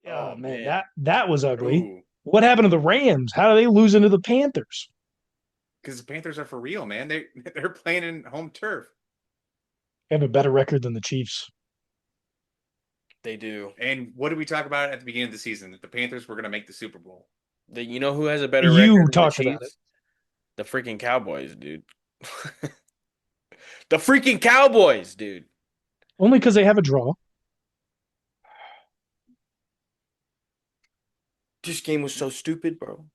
Oh Oh man, man. that was ugly. Ooh. What happened to the Rams? How do they lose into the Panthers? Because the Panthers are for real, man. They're playing in home turf. They have a better record than the Chiefs. They do. And what did we talk about at the beginning of the season? That the Panthers were going to make the Super Bowl. You know who has a better You record than the talked about it. Chiefs? The freaking Cowboys, dude. The freaking Cowboys, dude. Only because they have a draw. This game was so stupid, bro.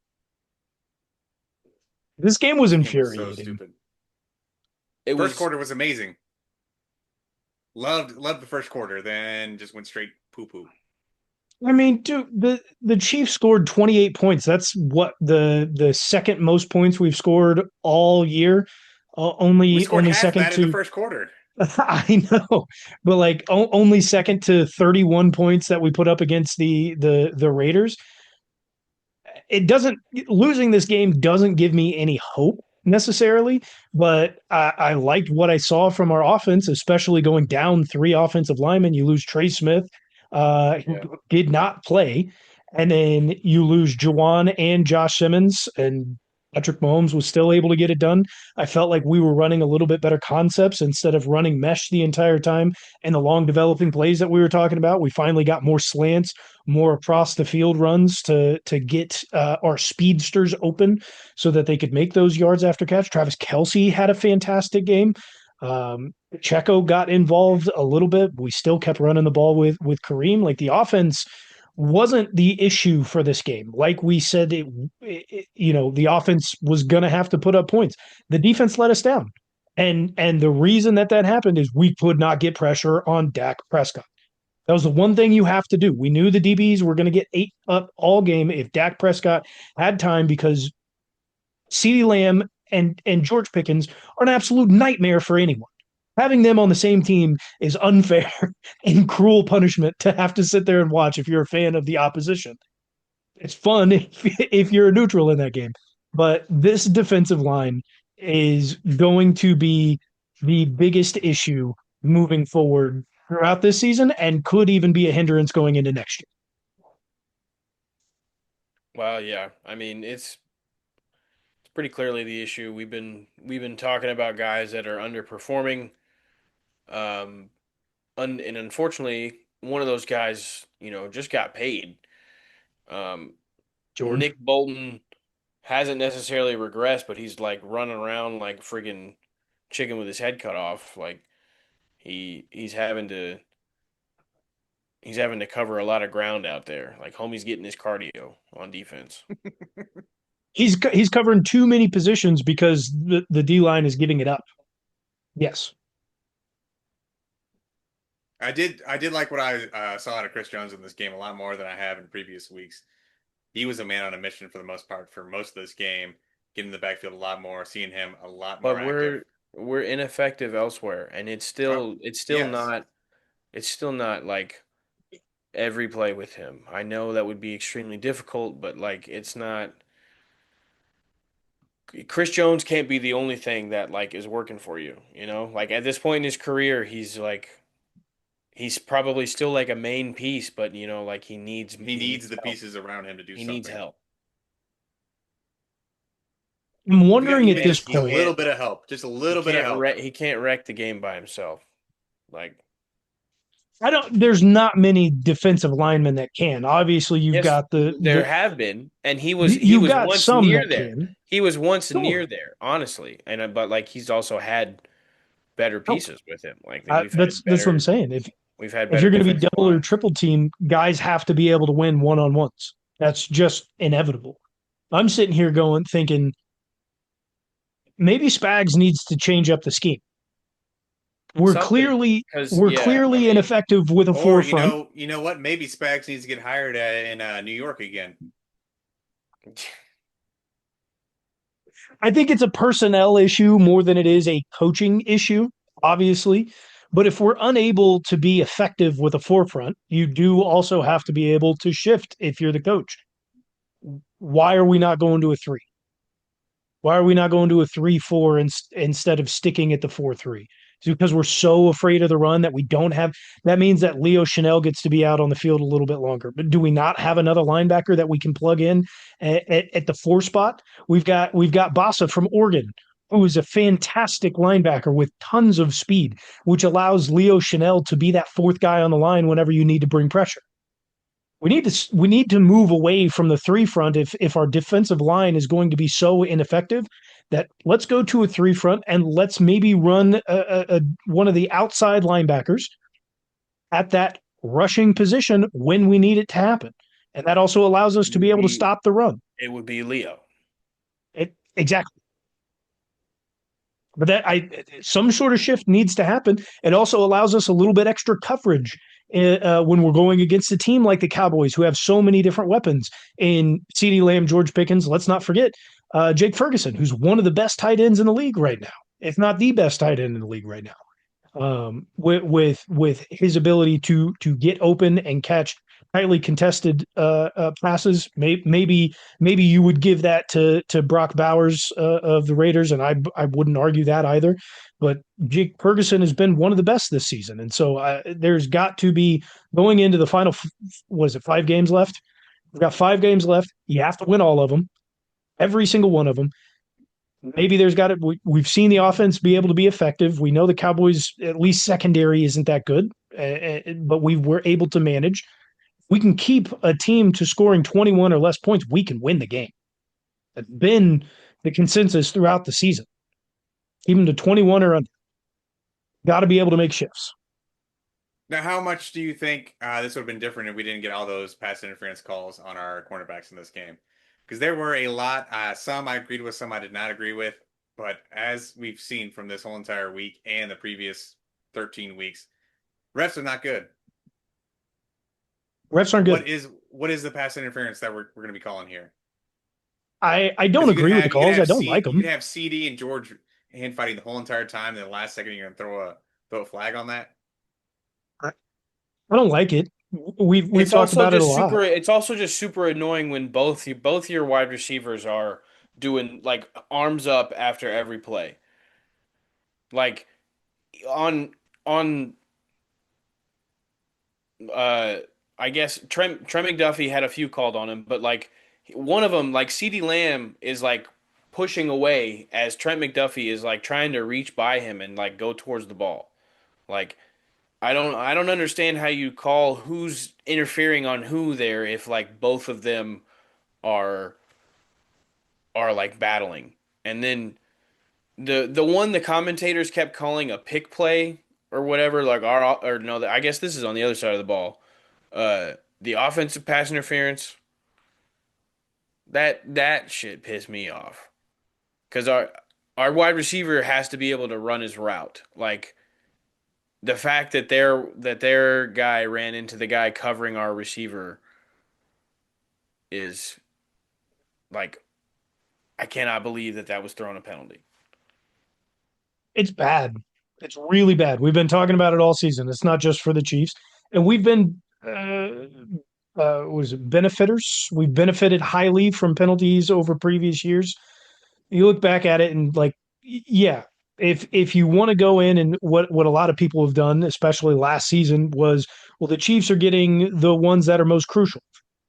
This game was This game was so infuriating. stupid. It First was quarter was amazing. Loved the first quarter, then just went straight poo poo. I mean, dude, the Chiefs scored 28 points. That's what the second most points we've scored all year. We Only scored half second that in the to first quarter. I know, but like only second to 31 points that we put up against the Raiders. It doesn't losing this game doesn't give me any hope necessarily, but I liked what I saw from our offense, especially going down three offensive linemen. You lose Trey Smith, who Yeah. did not play, and then you lose Jawaan and Josh Simmons, and Patrick Mahomes was still able to get it done. I felt like we were running a little bit better concepts instead of running mesh the entire time and the long developing plays that we were talking about. We finally got more slants, more across the field runs to get our speedsters open so that they could make those yards after catch. Travis Kelsey had a fantastic game. Checo got involved a little bit. We still kept running the ball with Kareem. Like the offense wasn't the issue for this game. Like we said, the offense was going to have to put up points. The defense let us down. And the reason that happened is we could not get pressure on Dak Prescott. That was the one thing you have to do. We knew the DBs were going to get ate up all game if Dak Prescott had time because CeeDee Lamb and George Pickens are an absolute nightmare for anyone. Having them on the same team is unfair and cruel punishment to have to sit there and watch if you're a fan of the opposition. It's fun if you're a neutral in that game. But this defensive line is going to be the biggest issue moving forward throughout this season and could even be a hindrance going into next year. Well, yeah. I mean, it's pretty clearly the issue. We've been talking about guys that are underperforming. And unfortunately, one of those guys, just got paid. Um, George. Nick Bolton hasn't necessarily regressed, but he's like running around like friggin' chicken with his head cut off. Like he's having to cover a lot of ground out there. Like homie's getting his cardio on defense. He's covering too many positions because the D line is giving it up. Yes. I did like what I saw out of Chris Jones in this game a lot more than I have in previous weeks. He was a man on a mission for the most part for most of this game, getting in the backfield a lot more, seeing him a lot more But active. we're ineffective elsewhere, and it's Uh, still it's still yes, not it's still not like every play with him. I know that would be extremely difficult, but like it's not. Chris Jones can't be the only thing that like is working for you, you know? Like at this point in his career, he's probably still like a main piece, but like he needs he he needs needs the help. pieces around him to do He needs something. help. I'm If you got wondering at even this just a He point. little can't bit of help, just a he little bit of can't help. wreck he can't wreck the game by himself. Like I don't. There's not many defensive linemen that can. Obviously, you've yes, got there have been, and he you've was got once some near that there. can. He was once near Sure. there, honestly. And but like he's also had better No, pieces with him. Like that's what I'm saying. we've had If better you're going to be defensive double or lines. triple team, guys have to be able to win one on ones. That's just inevitable. I'm sitting here going thinking maybe Spags needs to change up the scheme. We're Something clearly because we're yeah, I clearly mean, ineffective with a Or forefront. you know what? Maybe Spags needs to get hired in New York again. I think it's a personnel issue more than it is a coaching issue, obviously. But if we're unable to be effective with a forefront, you do also have to be able to shift if you're the coach. Why are we not going to a three? Why are we not going to a 3-4 instead of sticking at the 4-3? Is because we're so afraid of the run that we don't have. That means that Leo Chanel gets to be out on the field a little bit longer. But do we not have another linebacker that we can plug in at the 4 spot? We've got Bassa from Oregon, who is a fantastic linebacker with tons of speed, which allows Leo Chanel to be that fourth guy on the line whenever you need to bring pressure. We need to move away from the 3 front if our defensive line is going to be so ineffective that let's go to a 3 front and let's maybe run one of the outside linebackers at that rushing position when we need it to happen. And that also allows us It to be would able to be stop the run. it would be Leo. Exactly. But some sort of shift needs to happen. It also allows us a little bit extra coverage when we're going against a team like the Cowboys, who have so many different weapons in CeeDee Lamb, George Pickens. Let's not forget Jake Ferguson, who's one of the best tight ends in the league right now, if not the best tight end in the league right now. With his ability to get open and catch highly contested passes. Maybe you would give that to Brock Bowers of the Raiders, and I wouldn't argue that either. But Jake Ferguson has been one of the best this season, and so there's got to be going into the final. Was it 5 games left? We've got 5 games left. You have to win all of them, every single one of them. Maybe there's got to. We've seen the offense be able to be effective. We know the Cowboys, at least secondary, isn't that good, but we were able to manage. We can keep a team to scoring 21 or less points. We can win the game. That's been the consensus throughout the season. Keep them to 21 or under. Got to be able to make shifts. Now, how much do you think this would have been different if we didn't get all those pass interference calls on our cornerbacks in this game? Because there were a lot. Some I agreed with, some I did not agree with. But as we've seen from this whole entire week and the previous 13 weeks, refs are not good. Refs aren't good. What is the pass interference that we're going to be calling here? I don't Because agree with the calls. I don't like You them. could have CeeDee and George hand fighting the whole entire time. And then the last second, you're going to throw a flag on that. I don't like it. We've It's talked also about it a just lot. super. It's also just super annoying when both your wide receivers are doing like arms up after every play. Like on uh I guess Trent McDuffie had a few called on him, but like one of them, like CeeDee Lamb is like pushing away as Trent McDuffie is like trying to reach by him and like go towards the ball. Like I don't understand how you call who's interfering on who there if like both of them are like battling. And then the one the commentators kept calling a pick play or whatever, like our or no, I guess this is on the other side of the ball. The offensive pass interference, that shit pissed me off. Because our wide receiver has to be able to run his route. Like the fact that their guy ran into the guy covering our receiver is like I cannot believe that was thrown a penalty. It's bad. It's really bad. We've been talking about it all season. It's not just for the Chiefs, and we've been what is it, benefiters? We've benefited highly from penalties over previous years. You look back at it and like, yeah, if you want to go in and what a lot of people have done, especially last season, was well, the Chiefs are getting the ones that are most crucial,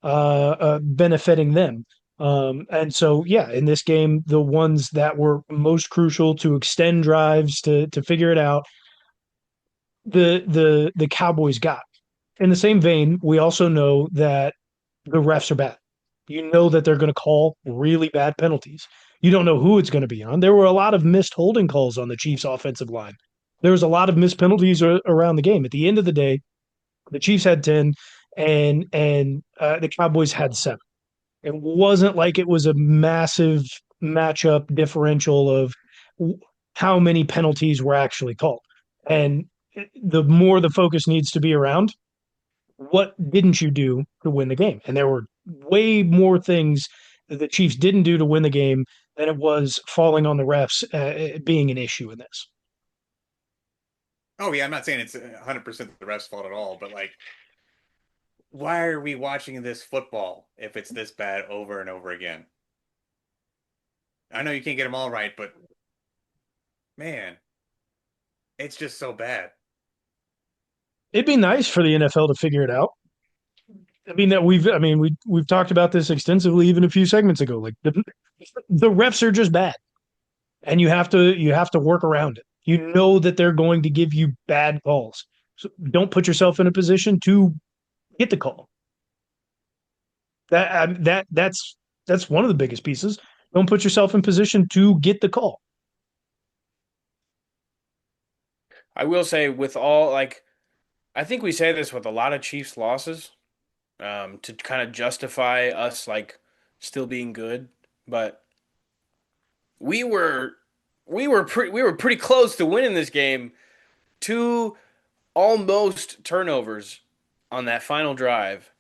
benefiting them. And so, yeah, in this game, the ones that were most crucial to extend drives to figure it out, the Cowboys got. In the same vein, we also know that the refs are bad. You know that they're going to call really bad penalties. You don't know who it's going to be on. There were a lot of missed holding calls on the Chiefs' offensive line. There was a lot of missed penalties around the game. At the end of the day, the Chiefs had 10 and the Cowboys had 7. It wasn't like it was a massive matchup differential of how many penalties were actually called. And the more the focus needs to be around, what didn't you do to win the game? And there were way more things that the Chiefs didn't do to win the game than it was falling on the refs being an issue in this. Oh yeah, I'm not saying it's 100% the refs' fault at all, but like, why are we watching this football if it's this bad over and over again? I know you can't get them all right, but man, It's just so bad. It'd be nice for the NFL to figure it out. We've talked about this extensively even a few segments ago. Like the refs are just bad, and you have to work around it. You know that they're going to give you bad calls. So don't put yourself in a position to get the call. That's one of the biggest pieces. Don't put yourself in position to get the call. I will say with all like I think we say this with a lot of Chiefs losses, to kind of justify us like still being good, but we were we were pretty close to winning this game. Two almost turnovers on that final drive.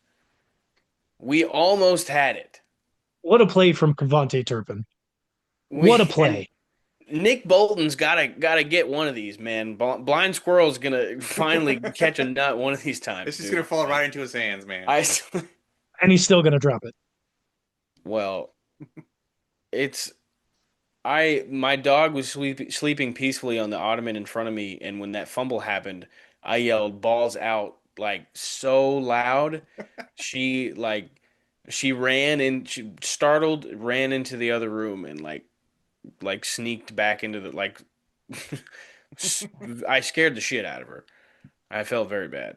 We almost had it. What a play from KaVontae Turpin. We What a and play. Nick Bolton's gotta get one of these, man. Blind Squirrel's gonna finally catch a nut one of these times, This is gonna dude. fall right into his hands, man. I And he's still going to drop it. well, it's I my dog was sleeping peacefully on the ottoman in front of me, and when that fumble happened, I yelled "balls out" like so loud. She like she ran and she startled, ran into the other room, and like sneaked back into the like. I scared the shit out of her. I felt very bad,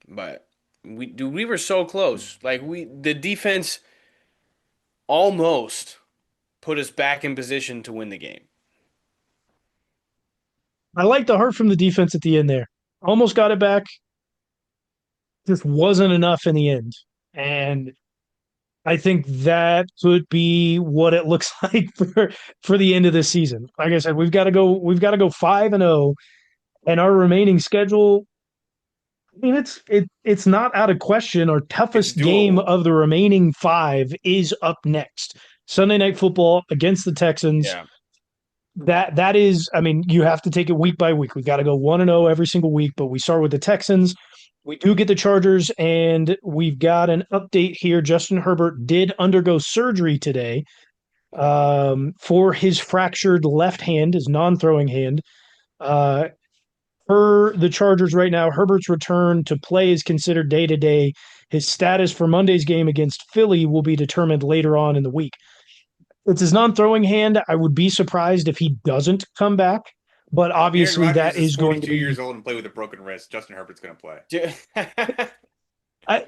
but we were so close. Like the defense almost put us back in position to win the game. I like the heart from the defense at the end there. Almost got it back. Just wasn't enough in the end. And I think that could be what it looks like for the end of this season. Like I said, we've got to go 5-0, and our remaining schedule, I mean, it's not out of question. Our It's toughest game doable. of the remaining five is up next. Sunday Night Football against the Texans. Yeah. That is, I mean, you have to take it week by week. We got to go 1-0 every single week, but we start with the Texans. We do get the Chargers, and we've got an update here. Justin Herbert did undergo surgery today for his fractured left hand, his non-throwing hand. Uh, per the Chargers right now, Herbert's return to play is considered day to day. His status for Monday's game against Philly will be determined later on in the week. It's his non-throwing hand. I would be surprised if he doesn't come back, but If Aaron obviously that Rodgers is is going to 42 be. years old and play with a broken wrist, Justin Herbert's gonna play.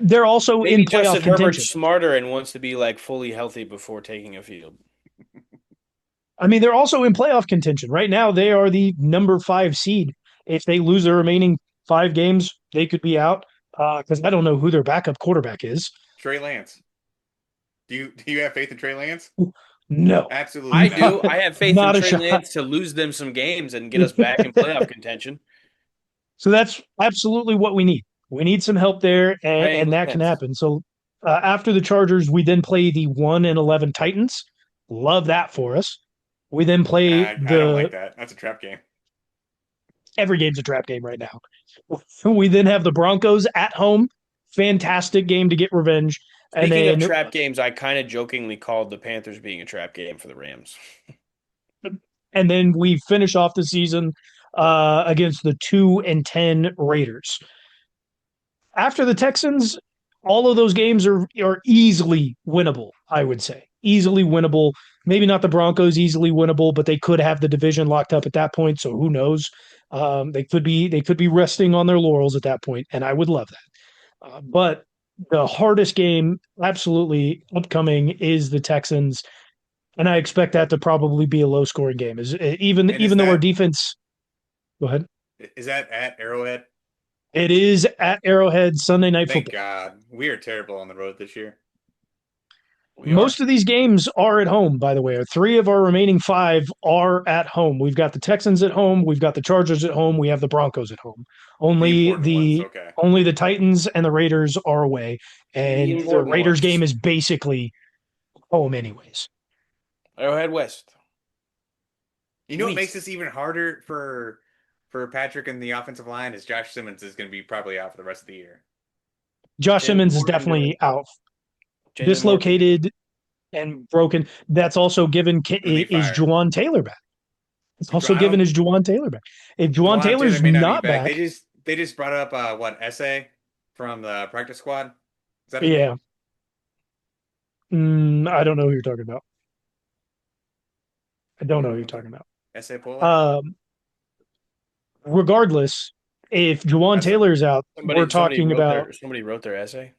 They're also Maybe in playoff Justin Herbert's contention. smarter and wants to be like fully healthy before taking a field. I mean, they're also in playoff contention right now. They are the number 5 seed. If they lose their remaining 5 games, they could be out. Because I don't know who their backup quarterback is. Trey Lance. Do you have faith in Trey Lance? No, Absolutely I not. do. I have faith in not a Trey shot. Lance to lose them some games and get us back in playoff contention. So that's absolutely what we need. We need some help there, Trey and that can Lance. happen. So after the Chargers, we then play the 1-11 Titans. Love that for us. We then play I don't like the that. That's a trap game. every game's a trap game right now. We then have the Broncos at home. Fantastic game to get revenge. And Speaking of then trap games, I kind of jokingly called the Panthers being a trap game for the Rams. we finish off the season against the 2-10 Raiders. After the Texans, all of those games are easily winnable, I would say. Easily winnable. Maybe not the Broncos easily winnable, but they could have the division locked up at that point. So who knows? They could be resting on their laurels at that point, and I would love that. But the hardest game, absolutely upcoming, is the Texans, and I expect that to probably be a low scoring game. Is even And is even though our that defense. Go ahead. is that at Arrowhead? It is at Arrowhead Sunday Night Thank Football. God. We are terrible on the road this year. We are. Most of these games are at home, by the way. 3 of our remaining 5 are at home. We've got the Texans at home, we've got the Chargers at home, we have the Broncos at home. The Only important ones, the okay. only the Titans and the Raiders are away, The and the important Raiders ones. game is basically home anyways. Arrowhead West. You know what Sweet. makes this even harder for Patrick and the offensive line is Josh Simmons is going to be probably out for the rest of the year. Josh Jalen Simmons is Morgan definitely out, Jalen Morgan. dislocated and broken. That's also given Gonna be is fired. Jawaan Taylor back. It's also I given don't. his Jawaan Taylor back. If Jawaan Jawaan Taylor Taylor's may not be not back. back, They just brought up what essay from the practice squad. Is that his yeah, name? I don't know who you're talking about. I don't know who you're Okay. talking about. Essay Polar. Um, Regardless, if Jawaan That's Taylor's out, somebody wrote their essay.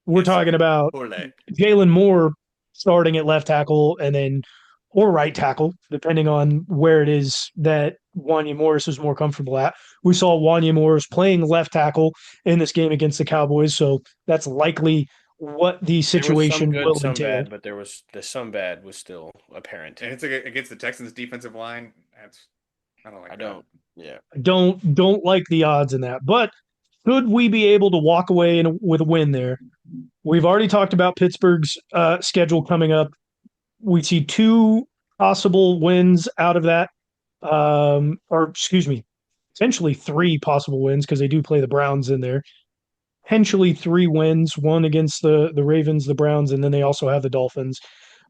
we're talking Essay about Polar. Jalen Moore starting at left tackle and then or right tackle, depending on where it is that Wanya Morris is more comfortable at. We saw Wanya Morris playing left tackle in this game against the Cowboys, so that's likely what the There was some situation good, will some entail. bad, but the some bad was still apparent. And it's against the Texans defensive line. That's I don't I like that. don't. Yeah. Don't like the odds in that, but should we be able to walk away with a win there? We've already talked about Pittsburgh's schedule coming up. We see two possible wins out of that, or excuse me, potentially three possible wins because they do play the Browns in there. Potentially three wins, one against the Ravens, the Browns, and then they also have the Dolphins.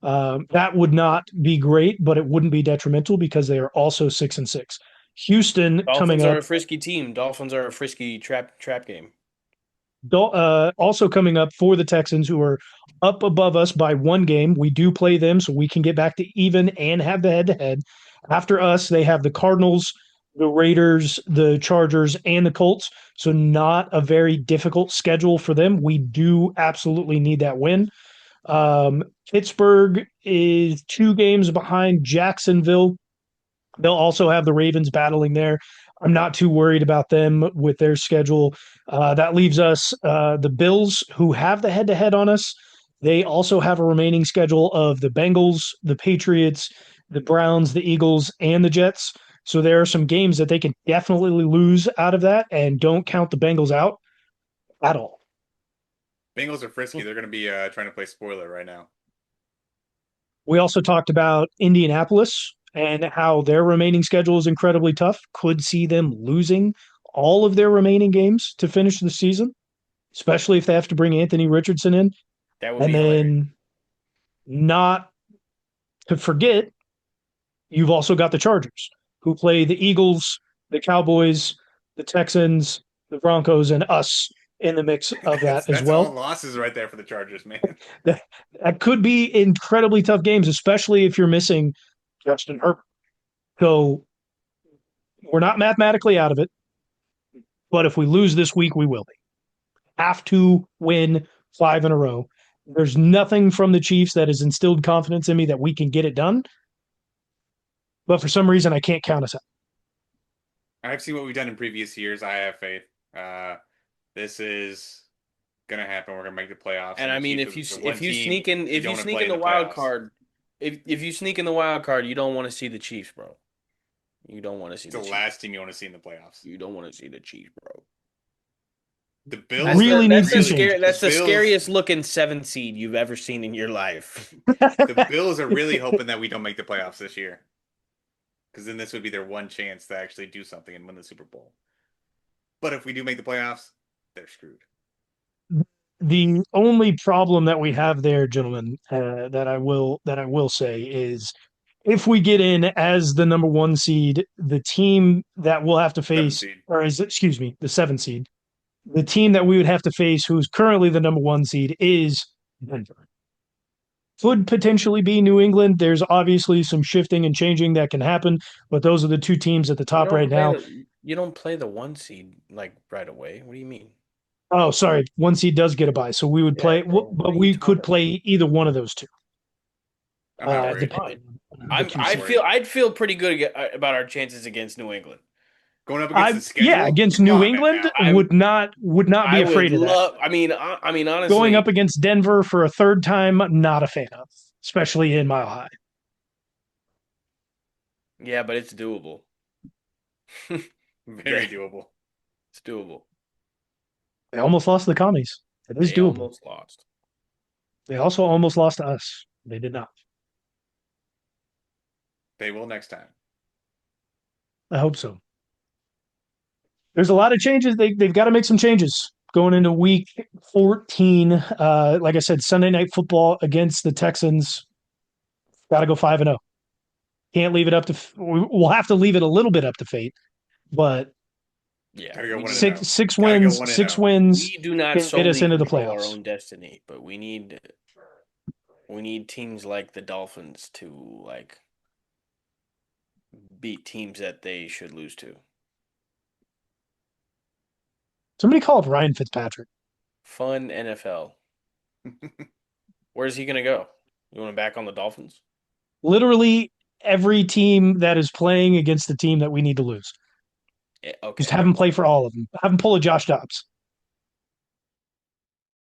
That would not be great, but it wouldn't be detrimental because they are also 6-6. Houston coming Dolphins are up, a frisky team. Dolphins are a frisky trap game. also coming up for the Texans, who are up above us by one game. We do play them, so we can get back to even and have the head-to-head. After us, they have the Cardinals, the Raiders, the Chargers, and the Colts. So not a very difficult schedule for them. We do absolutely need that win. Pittsburgh is 2 games behind Jacksonville. They'll also have the Ravens battling there. I'm not too worried about them with their schedule. That leaves us the Bills, who have the head to head on us. They also have a remaining schedule of the Bengals, the Patriots, the Browns, the Eagles, and the Jets. So there are some games that they can definitely lose out of that, and don't count the Bengals out at all. Bengals are frisky. They're going to be trying to play spoiler right now. We also talked about Indianapolis and how their remaining schedule is incredibly tough. Could see them losing all of their remaining games to finish the season, especially if they have to bring Anthony Richardson in. That would And be hilarious. then, not to forget, you've also got the Chargers, who play the Eagles, the Cowboys, the Texans, the Broncos, and us in the mix of that as That's all well. losses right there for the Chargers, man. That could be incredibly tough games, especially if you're missing Justin Herbert. So we're not mathematically out of it, but if we lose this week, we will be. Have to win 5 in a row. There's nothing from the Chiefs that has instilled confidence in me that we can get it done. But for some reason, I can't count us out. I've seen what we've done in previous years. I have faith. This is gonna happen. We're gonna make the playoffs. And And I the mean, Chiefs are the one team you if don't you want to sneak play in in the the wild playoffs. card, if you sneak in the wild card, you don't want to see the Chiefs, bro. You don't want to see It's the the Chiefs. last team you want to see in the playoffs. You don't want to see the Chiefs, bro. The Bills Really needs some changes. That's the Bills, scariest looking 7 seed you've ever seen in your life. the Bills are really hoping that we don't make the playoffs this year, because then this would be their one chance to actually do something and win the Super Bowl. But if we do make the playoffs, they're screwed. The only problem that we have there, gentlemen, that I will say is if we get in as the number 1 seed, the team that we'll have to Seventh face, seed. or is excuse me, the 7 seed, the team that we would have to face, who's currently the number 1 seed, is Denver. Could potentially be New England. There's obviously some shifting and changing that can happen, but those are the two teams at the top right now. You don't play the 1 seed like right away. What do you mean? Oh, sorry, 1 seed does get a bye, so we would play, bro. What but are you we talking could play either one of those two. I'm not worried. Depending on the two seeds. I'd feel pretty good about our chances against New England. Going up against the schedule, Yeah, against come New on, man, England now. would not be I would afraid of that. love. I mean, honestly, Going up against Denver for a third time, not a fan of, especially in Mile High. yeah, but it's doable. Very doable. It's doable. They almost lost to the commies. It is They doable. almost lost. They also almost lost to us. They did not. They will next time. I hope so. There's a lot of changes. They've got to make some changes going into week 14. Like I said, Sunday Night Football against the Texans. Got to go 5-0. Can't leave it up to. We'll have to leave it a little bit up to fate, but Yeah, Gotta go we one do and not. zero. six Gotta go wins, one and six zero. wins We do not can get us solely into the control our playoffs. own destiny, but we need teams like the Dolphins to like beat teams that they should lose to. Somebody call up Ryan Fitzpatrick. Fun NFL. Where's he gonna go? You want him back on the Dolphins? Literally every team that is playing against the team that we need to lose. Yeah, Just okay. have him play for all of them. Have him pull a Josh Dobbs.